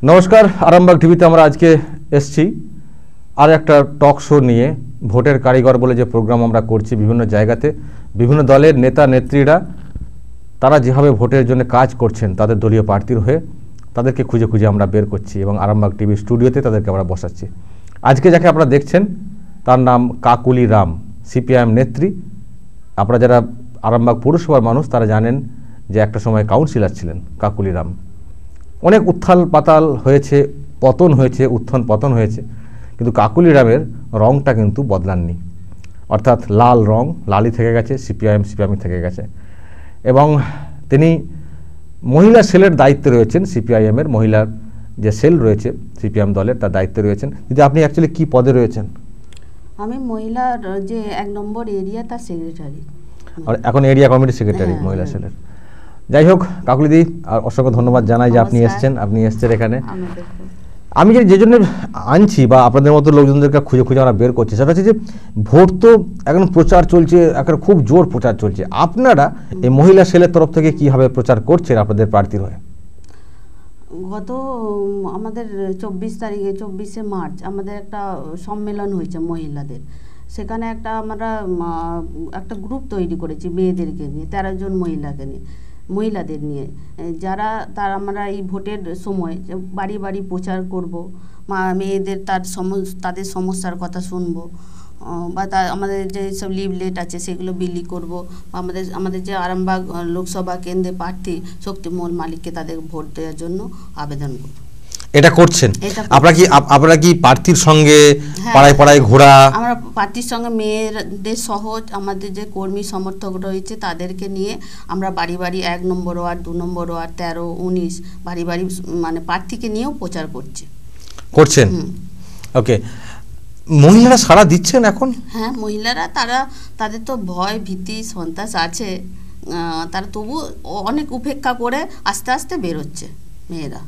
নমস্কার, আরামবাগ টিভিতে আমরা আজকে এসেছি আর একটা টক শো নিয়ে। ভোটের কারিগর বলে যে প্রোগ্রাম আমরা করছি বিভিন্ন জায়গাতে, বিভিন্ন দলের নেতা নেত্রীরা তারা যেভাবে ভোটের জন্য কাজ করছেন তাদের দলীয় প্রার্থীর হয়ে, তাদেরকে খুঁজে খুঁজে আমরা বের করছি এবং আরামবাগ টিভি স্টুডিওতে তাদেরকে আমরা বসাচ্ছি। আজকে যাকে আপনারা দেখছেন তার নাম কাকুলি রাম, সিপিআইএম নেত্রী। আপনারা যারা আরামবাগ পৌরসভার মানুষ তারা জানেন যে একটা সময় কাউন্সিলর ছিলেন কাকুলি রাম। অনেক উত্থাল পাতাল হয়েছে, পতন হয়েছে, উত্থান পতন হয়েছে, কিন্তু কাকুলি রামের রংটা কিন্তু বদলাননি। অর্থাৎ লাল রং লালই থেকে গেছে, সিপিআইএমই থেকে গেছে। এবং তিনি মহিলা সেলের দায়িত্বে রয়েছেন, সিপিআইএমের মহিলার যে সেল রয়েছে সিপিএম দলের তার দায়িত্বে রয়েছেন। যদি আপনি অ্যাকচুয়ালি কি পদে রয়েছেন? আমি মহিলার যে 1 নম্বর এরিয়া তার সেক্রেটারি, আর এখন এরিয়া কমিটি সেক্রেটারি মহিলা সেলের। যাই হোক কাকুলিদি, আর অসংখ্য ধন্যবাদ জানাই যে আপনি এসছেন এখানে। আমি যে জন্য আনছি বা আপনাদের মতো লোকজনদেরকে খুঁজে খুঁজে আমরা বের করছি, সেটা হচ্ছে যে ভোট তো এখন প্রচার চলছে, একটা খুব জোর প্রচার চলছে। আপনারা এই মহিলা সেলের তরফ থেকে কীভাবে প্রচার করছেন আপনাদের প্রার্থীর হয়ে? গত আমাদের 24শে মার্চ আমাদের একটা সম্মেলন হয়েছে মহিলাদের। সেখানে আমরা একটা গ্রুপ তৈরি করেছি মেয়েদেরকে নিয়ে, 13 জন মহিলাদের নিয়ে, যারা আমরা এই ভোটের সময় বাড়ি বাড়ি প্রচার করব, মেয়েদের তাদের সমস্যার কথা শুনবো, বা আমাদের যে সব লিফলেট আছে সেগুলো বিলি করব। আমাদের যে আরামবাগ লোকসভা কেন্দ্রে প্রার্থী শক্তিমোহন মালিককে তাদের ভোট দেওয়ার জন্য আবেদন করব। এটা করছেন আপনারা কি প্রার্থীর সঙ্গে পাড়ায় পাড়ায় ঘোরা? আমরা প্রার্থীর সঙ্গে মেয়েদের সহ আমাদের যে কর্মী সমর্থক রয়েছে তাদেরকে নিয়ে আমরা বাড়ি বাড়ি 1 নম্বর ওয়ার্ড, 2 নম্বর ওয়ার্ড, 13, 19 বাড়ি বাড়ি মানে প্রার্থীকে নিয়েও প্রচার করছেন। ওকে, মহিলারা সাড়া দিচ্ছেন এখন? হ্যাঁ, মহিলারা তাদের তো ভয় ভীতি সন্ত্রাস আছে, তারা তবু অনেক উপেক্ষা করে আস্তে আস্তে বেরোচ্ছে মেয়েরা।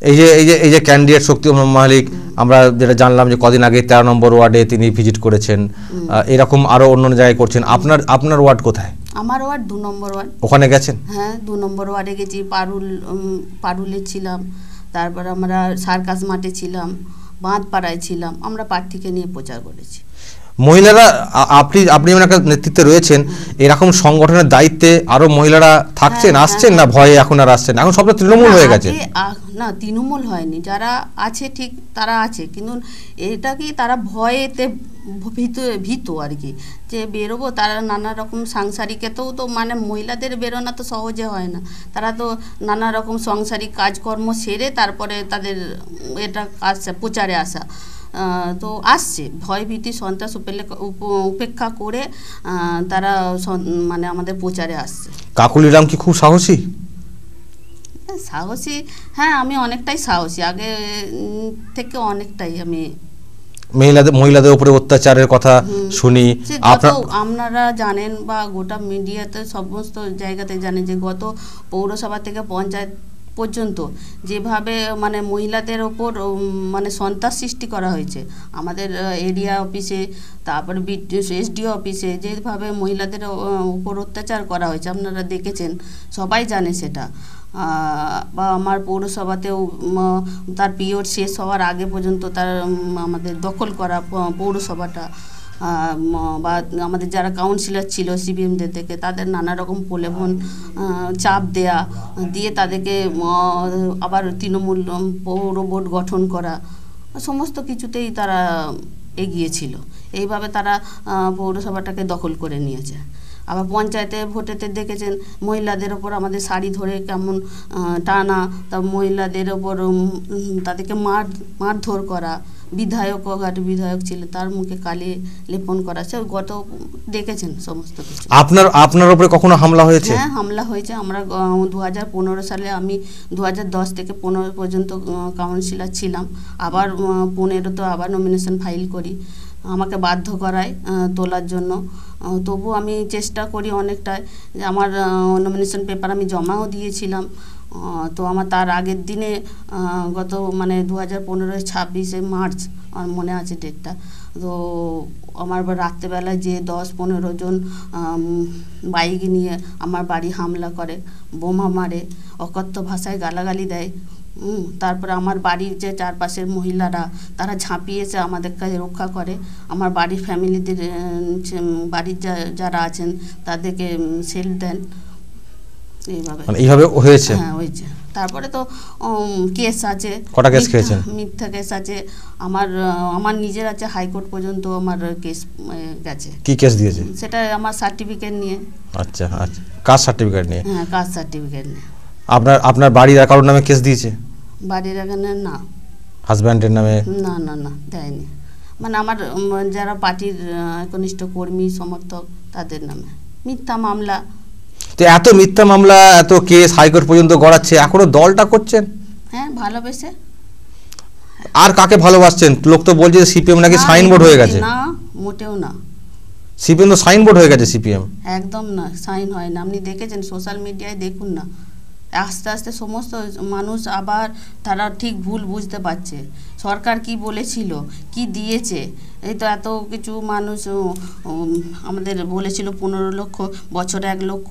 এই যে ক্যান্ডিডেট শক্তিমোহন মালিক, আমরা যেটা জানলাম যে কদিন আগে 13 নম্বর ওয়ার্ডে তিনি ভিজিট করেছেন, এরকম আরো অন্য জায়গায় করছেন। আপনার ওয়ার্ড কোথায়? আমার ওয়ার্ড 2 নম্বর ওয়ার্ড। ওখানে গেছেন? হ্যাঁ, 2 নম্বর ওয়ার্ডে গেছি, পারুলে ছিলাম, তারপর আমরা সার্কাস মাঠে ছিলাম, বাঁধপাড়ায় ছিলাম, আমরা প্রার্থীকে নিয়ে প্রচার করেছি। মহিলারা, আপনি একটা নেতৃত্বে রয়েছেন, এরকম সংগঠনের দায়িত্বে আরো মহিলারা থাকছেন, আসছেন না ভয়ে এখন আর আসছেন? এখন সবটা তৃণমূল হয়ে গেছে। না, তৃণমূল হয়নি, যারা আছে ঠিক তারা আছে, কিন্তু এটা কি তারা ভয়েতে ভীত আর কি, যে বেরোবো। তারা নানা রকম সাংসারিকেতেও তো মানে মহিলাদের বেরোনা তো সহজে হয় না, তারা তো নানা রকম সাংসারিক কাজকর্ম সেরে তারপরে তাদের প্রচারে আসা, তো আসছে। ভয় ভীতি সন্ত্রাস উপেক্ষা করে তারা মানে আমাদের প্রচারে আসছে। কাকুলি রাম কি খুব সাহসী? হ্যাঁ, আমি অনেকটাই সাহসী, আগে থেকে অনেকটাই। আমি মহিলাদের উপরে অত্যাচারের কথা শুনি, আপনারা জানেন বা গোটা মিডিয়াতে সমস্ত জায়গাতে জানেন যে গত পৌরসভা থেকে পঞ্চায়েত পর্যন্ত যেভাবে মানে মহিলাদের ওপর মানে সন্ত্রাস সৃষ্টি করা হয়েছে, আমাদের এরিয়া অফিসে, তারপরে এসডিও অফিসে যেভাবে মহিলাদের উপর অত্যাচার করা হয়েছে আপনারা দেখেছেন, সবাই জানে সেটা। বা আমার পৌরসভাতেও তার পিরিয়ড শেষ হওয়ার আগে পর্যন্ত তার আমাদের দখল করা পৌরসভাটা, বা আমাদের যারা কাউন্সিলর ছিল সিপিএমদের থেকে তাদের নানা রকম প্রলোভন চাপ দিয়ে তাদেরকে আবার তৃণমূল পৌর বোর্ড গঠন করা, সমস্ত কিছুতেই তারা এগিয়েছিল। এইভাবে তারা পৌরসভাটাকে দখল করে নিয়েছে। আবার পঞ্চায়েতে ভোটেতে দেখেছেন মহিলাদের ওপর আমাদের শাড়ি ধরে কেমন টানা, তা মহিলাদের ওপর তাদেরকে মারধর করা, বিধায়ক ছিল তার মুখে কালি লেপন করা, সে গত দেখেছেন সমস্ত কিছু। আপনার উপরে কখনো হামলা হয়েছে? হ্যাঁ, হামলা হয়েছে। আমরা 2015 সালে, আমি 2010 থেকে 15 পর্যন্ত কাউন্সিলর ছিলাম, আবার 15 তো আবার নমিনেশন ফাইল করি, আমাকে বাধ্য করায় তোলার জন্য। তবু আমি চেষ্টা করি অনেকটাই, আমার নমিনেশন পেপার আমি জমাও দিয়েছিলাম। তো আমার তার আগের দিনে গত মানে 2015 26শে মার্চ আমার মনে আছে ডেটটা, তো আমার রাত্রেবেলায় যে 10-15 জন বাইক নিয়ে আমার বাড়ি হামলা করে, বোমা মারে, অকথ্য ভাষায় গালাগালি দেয়, তারপরে আমার বাড়ির যে চারপাশের মহিলারা তারা ঝাঁপিয়ে এসে আমাদের কাছে রক্ষা করে, আমার বাড়ির ফ্যামিলিদের বাড়ির যারা আছেন তাদেরকে সেল দেন, এইভাবে মানে এইভাবে হয়েছে। হ্যাঁ হয়েছে। তারপরে তো কেস আছে, কটা কেস খেয়েছেন? মিথ্যা কেস আছে আমার নিজের আছে, হাইকোর্ট পর্যন্ত আমার কেস গেছে। কি কেস দিয়েছে? সেটা আমার সার্টিফিকেট নিয়ে। আচ্ছা আচ্ছা, কাস্ট সার্টিফিকেট নিয়ে? হ্যাঁ, কাস্ট সার্টিফিকেট নিয়ে। আপনার বাড়ির আর কারোর নামে কেস দিয়েছে? বাড়ির এখানে না। হাজব্যান্ডের নামে? না না না, দেয়নি। মানে আমার যারা পার্টির একনিষ্ঠ কর্মী সমর্থক তাদের নামে মিথ্যা মামলা। তো এত মিথ্যা মামলা, এত কেস হাইকোর্ট পর্যন্ত গড়াচ্ছে, এখনো দলটা করছেন? হ্যাঁ, ভালোবেসে। আর কাকে ভালোবাসছেন? লোক তো বলছে সিপিএম নাকি সাইনবোর্ড হয়ে গেছে। না, মোটেও না। সিপিএম তো সাইনবোর্ড হয়ে গেছে। সিপিএম একদম না, সাইন হয় না। আপনি দেখেছেন সোশ্যাল মিডিয়ায়, দেখুন না, আস্তে আস্তে সমস্ত মানুষ আবার তারা ঠিক ভুল বুঝতে পারছে। সরকার কি বলেছিল, কি দিয়েছে, এই তো এত কিছু মানুষ আমাদের বলেছিল 15 লক্ষ বছরে 1 লক্ষ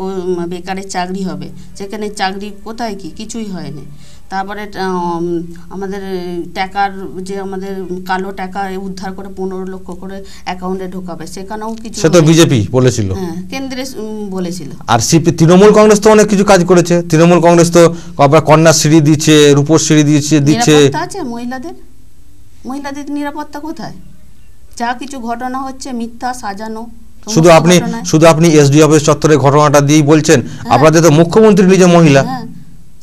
বেকারের চাকরি হবে, সেখানে চাকরি কোথায়, কি কিছুই হয়নি। তারপরে আমাদের টাকার যে আমাদের কালো টাকা উদ্ধার করে 15 লক্ষ করে অ্যাকাউন্টে ঢোকাবে, সেখানেও কিছু। সে তো বিজেপি বলেছিল। হ্যাঁ, কেন্দ্রে বলেছিল। আর তৃণমূল কংগ্রেস তো অনেক কিছু কাজ করেছে। তৃণমূল কংগ্রেস তো কন্যাশ্রী দিচ্ছে, রূপশ্রী দিচ্ছে। নিরাপত্তা আছে মহিলাদের নিরাপত্তা কোথায়? যা কিছু ঘটনা হচ্ছে মিথ্যা সাজানো। শুধু আপনি এসডি অফিস চত্বরে ঘটনাটা দিয়েই বলছেন। আপনাদের তো মুখ্যমন্ত্রী নিজে মহিলা। হ্যাঁ,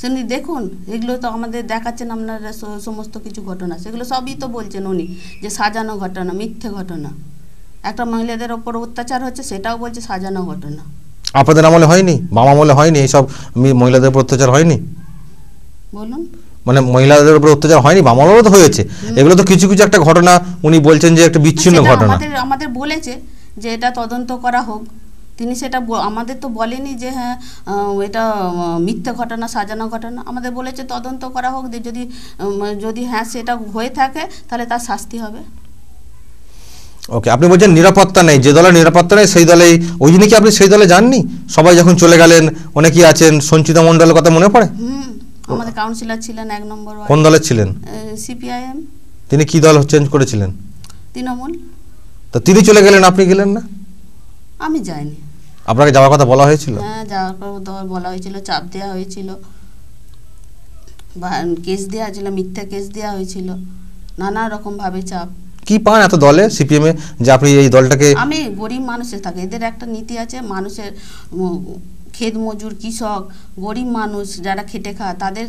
শুনি দেখুন, এগুলো তো আমাদের দেখাচ্ছেন আপনারা সমস্ত কিছু ঘটনা, সেগুলো সবই তো বলছেন উনি যে সাজানো ঘটনা, মিথ্যে ঘটনা। একটা মহিলাদের ওপর অত্যাচার হচ্ছে, সেটাও বলছে সাজানো ঘটনা। আপনাদের আমলে হয়নি? বাম আমলে হয়নি এইসব মহিলাদের উপর অত্যাচার হয়নি? বলুন, মানে মহিলাদের উপর অত্যাচার হয়নি? বাম আমলেও তো হয়েছে। এগুলো তো কিছু কিছু একটা ঘটনা উনি বলছেন যে একটা বিচ্ছিন্ন ঘটনা। আমাদের বলেছে যে এটা তদন্ত করা হোক। তিনি সেটা আমাদের তো বলেনি যে হ্যাঁ এটা মিথ্যা ঘটনা, সাজানো ঘটনা। আমাদের বলেছে তদন্ত করা হোক, যদি হ্যাঁ সেটা হয়ে থাকে তাহলে তার শাস্তি হবে। ওকে, আপনি বলছেন নিরাপত্তা নেই, যে দলের নিরাপত্তা নেই সেই দলেই, ওই জন্য কি আপনি সেই দলে যাননি? সবাই যখন চলে গেলেন, অনেকেই আছেন, সঞ্চিতা মণ্ডলের কথা মনে পড়ে? আমাদের কাউন্সিলর ছিলেন 1 নম্বর ওয়ার্ড। কোন দলের ছিলেন? সিপিআইএম। তিনি কি দল চেঞ্জ করেছিলেন? তৃণমূল। তো তিনি চলে গেলেন, আপনি গেলেন না? আমি যাইনি। আপনাকে যাওয়ার কথা বলা হয়েছিল? হ্যাঁ, যাওয়ার কথা বলা হয়েছিল, চাপ দেওয়া হয়েছিল, কেস দেওয়া হয়েছিল, মিথ্যা কেস দেওয়া হয়েছিল, নানা রকম ভাবে চাপ। কি পান এত দলে, সিপিএম এ, যে আপনি এই দলটাকে? আমি গরিব মানুষের থাকে, এদের একটা নীতি আছে, মানুষের ক্ষেত মজুর, কৃষক, গরিব মানুষ যারা খেটে খায় তাদের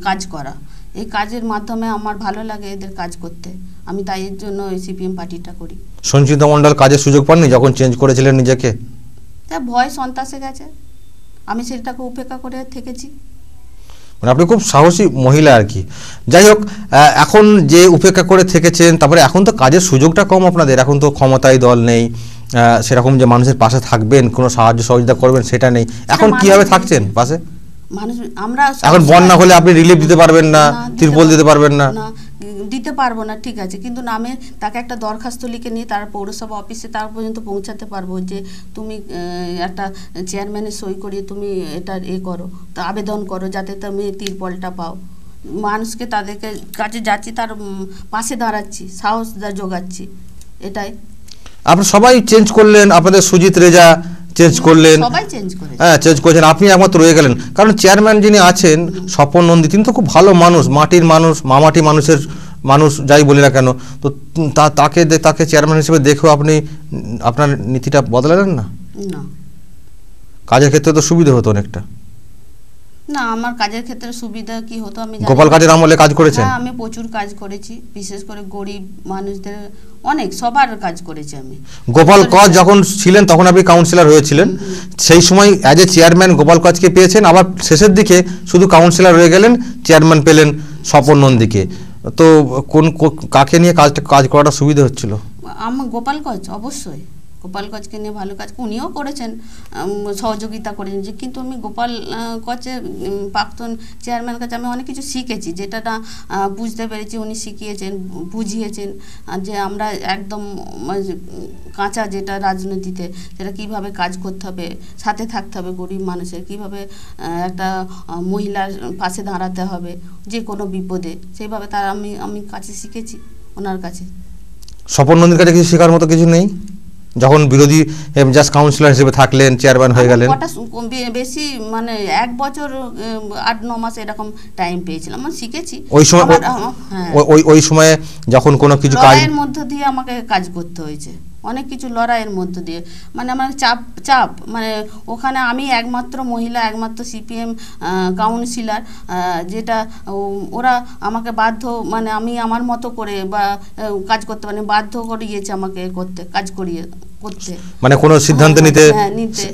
কাজ করা। এই কাজের মাধ্যমে আমার ভালো লাগে এদের কাজ করতে, আমি তাই এর জন্য সিপিএম পার্টিটা করি। সঞ্চিতা মণ্ডল কাজের সুযোগ পাননি যখন চেঞ্জ করেছিলেন নিজেকে? তা ভয় সন্ত্রাসে গেছে, আমি সেটাকে উপেক্ষা করে থেকেছি। মানে আপনি খুব সাহসী মহিলা আর কি। যাই হোক, এখন যে উপেক্ষা করে থেকেছেন, তারপরে এখন তো কাজের সুযোগটা কম আপনাদের, এখন তো ক্ষমতায় দল নেই সেরকম যে মানুষের পাশে থাকবেন, কোনো সাহায্য সহযোগিতা করবেন সেটা নেই। এখন কিভাবে থাকছেন পাশে? আমরা এখন বন্যা হলে আপনি রিলিফ দিতে পারবেন না, তিরপল দিতে পারবেন না? দিতে পারবো না, ঠিক আছে, কিন্তু নামে তাকে একটা দরখাস্ত লিখে নিয়ে তার পৌরসভা অফিসে তার পর্যন্ত পৌঁছাতে পারবো যে তুমি একটা চেয়ারম্যানের সই করিয়ে তুমি এটা করো, তা আবেদন করো যাতে তুমি তিরপলটা পাও। মানুষকে তাদেরকে কাছে যাচ্ছি, তার পাশে দাঁড়াচ্ছি, সাহস যোগাচ্ছি, এটাই। আপনি সবাই চেঞ্জ করলেন, আপনাদের সুজিত রেজা চেঞ্জ করলেন, সবাই চেঞ্জ করে, হ্যাঁ চেঞ্জ করেছেন, আপনি একমাত্র রয়ে গেলেন। কারণ চেয়ারম্যান যিনি আছেন স্বপন নন্দী, তিনি তো খুব ভালো মানুষ, মাটির মানুষ, মামাটি মানুষের মানুষ, যাই বলি না কেন, তো তাকে চেয়ারম্যান হিসেবে দেখেও আপনি আপনার নীতিটা বদলালেন না? না, কাজের ক্ষেত্রে তো সুবিধা হতো অনেকটা। না, আমার কাজের ক্ষেত্রে সুবিধা কি হতো আমি জানি। গোপাল কাজের আমলে কাজ করেছেন? হ্যাঁ, আমি প্রচুর কাজ করেছি, বিশেষ করে গরিব মানুষদের অনেক সবার কাজ করেছি আমি। গোপাল কজ যখন ছিলেন তখন আপনি কাউন্সিলর হয়েছিলেন, সেই সময় অ্যাজ এ চেয়ারম্যান গোপাল কজকে পেয়েছেন, আবার শেষের দিকে শুধু কাউন্সিলর হয়ে গেলেন, চেয়ারম্যান পেলেন স্বপন নন্দীকে। তো কাকে নিয়ে কাজ করাটা সুবিধা হচ্ছিল? আমার গোপাল কজ অবশ্যই গোপাল কচকে নিয়ে ভালো কাজ উনিও করেছেন, সহযোগিতা করেছেন, যে কিন্তু আমি গোপাল কচের প্রাক্তন চেয়ারম্যানের কাছে আমি অনেক কিছু শিখেছি, যেটা না বুঝতে পেরেছি উনি শিখিয়েছেন, বুঝিয়েছেন যে আমরা একদম কাঁচা যেটা রাজনীতিতে সেটা কীভাবে কাজ করতে হবে, সাথে থাকতে হবে গরিব মানুষের, কীভাবে একটা মহিলার পাশে দাঁড়াতে হবে যে কোনো বিপদে, সেইভাবে তার আমি কাছে শিখেছি ওনার কাছে। স্বপন নন্দীর কাছে কিছু শেখার মতো কিছু নেই? যখন বিরোধী জাস্ট কাউন্সিলর হিসেবে থাকলেন, চেয়ারম্যান হয়ে গেলেন, বেশি মানে 1 বছর 8-9 মাস এরকম টাইম পেয়েছিলাম, আমি শিখেছি। ওই সময় ওই সময়ে যখন কোনো কিছু লড়াইয়ের মধ্য দিয়ে আমাকে কাজ করতে হয়েছে, অনেক কিছু লড়াইয়ের মধ্য দিয়ে, মানে আমার চাপ মানে ওখানে আমি একমাত্র মহিলা, একমাত্র সিপিএম কাউন্সিলর, যেটা ওরা আমাকে বাধ্য, মানে আমি আমার মতো করে বা কাজ করতে পারি, বাধ্য করিয়েছে আমাকে করতে, কাজ করিয়ে করতে, মানে কোনো সিদ্ধান্ত নিতে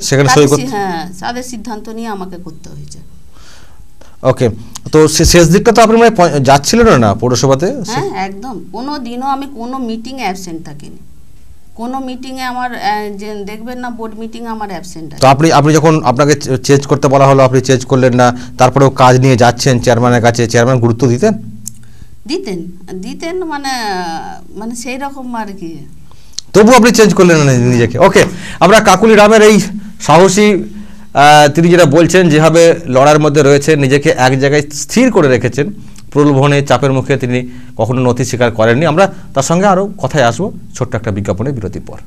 সেখানে সই করতে, হ্যাঁ তাদের সিদ্ধান্ত নিয়ে আমাকে করতে হয়েছে। ওকে, তো শেষ দিকটা তো আপনি মানে যাচ্ছিলেন না পৌরসভাতে? হ্যাঁ একদম, কোনো দিনও আমি কোনো মিটিংয়ে অ্যাবসেন্ট থাকিনি, কোনো মিটিংয়ে আমার যে দেখবেন না বোর্ড মিটিংয়ে আমার অ্যাবসেন্ট আছে। তো আপনি যখন আপনাকে চেঞ্জ করতে বলা হলো আপনি চেঞ্জ করলেন না, তারপরেও কাজ নিয়ে যাচ্ছেন চেয়ারম্যানের কাছে, চেয়ারম্যান গুরুত্ব দিতেন মানে সেই রকম আর কি, তবু আপনি চেঞ্জ করলেন না নিজেকে। ওকে, আমরা কাকুলি রামের এই সাহসী, তিনি যেটা বলছেন যেভাবে লড়াইয়ের মধ্যে রয়েছে, নিজেকে এক জায়গায় স্থির করে রেখেছেন, প্রলোভনে চাপের মুখে তিনি কখনো নথি স্বীকার করেননি। আমরা তার সঙ্গে আরও কথায় আসবো ছোট্ট একটা বিজ্ঞাপনের বিরতির পর।